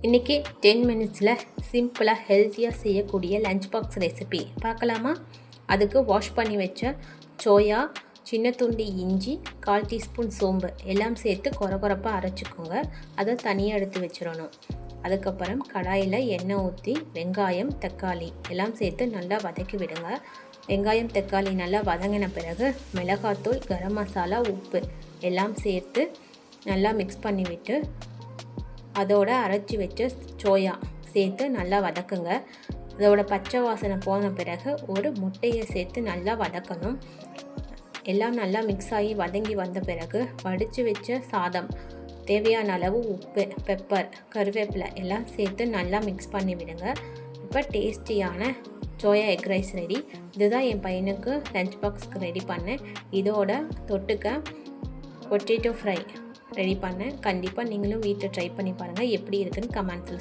இன்றைக்கி 10 மினிட்ஸில் சிம்பிளாக ஹெல்த்தியாக செய்யக்கூடிய லஞ்ச் பாக்ஸ் ரெசிபி பார்க்கலாமா? அதுக்கு வாஷ் பண்ணி வச்ச சோயா, சின்ன துண்டு இஞ்சி, 1/4 டீஸ்பூன் சோம்பு எல்லாம் சேர்த்து கொரப்பாக அரைச்சிக்கோங்க. அதை தனியாக எடுத்து வச்சிடணும். அதுக்கப்புறம் கடாயில் எண்ணெய் ஊற்றி வெங்காயம், தக்காளி எல்லாம் சேர்த்து நல்லா வதக்கி விடுங்க. வெங்காயம், தக்காளி நல்லா வதங்கின பிறகு மிளகாத்தூள், கரம் மசாலா, உப்பு எல்லாம் சேர்த்து நல்லா மிக்ஸ் பண்ணிவிட்டு அதோட அரைச்சி வச்ச சோயா சேர்த்து நல்லா வதக்குங்க. அதோட பச்சை வாசனை போன பிறகு ஒரு முட்டையை சேர்த்து நல்லா வதக்கணும். எல்லாம் நல்லா மிக்ஸ் ஆகி வதங்கி வந்த பிறகு வடித்து வச்ச சாதம், தேவையான அளவு உப்பு, பெப்பர், கருவேப்பிலை எல்லாம் சேர்த்து நல்லா மிக்ஸ் பண்ணி விடுங்க. இப்போ டேஸ்டியான சோயா எக் ரைஸ் ரெடி. இதுதான் என் பையனுக்கு லஞ்ச் பாக்ஸ்க்கு ரெடி பண்ணேன். இதோட தொட்டுக்க பொட்டேட்டோ ஃப்ரை ரெடி பண்ணேன். கண்டிப்பாக நீங்களும் வீட்டில் ட்ரை பண்ணி பாருங்கள். எப்படி இருக்குன்னு கமெண்ட்ஸில்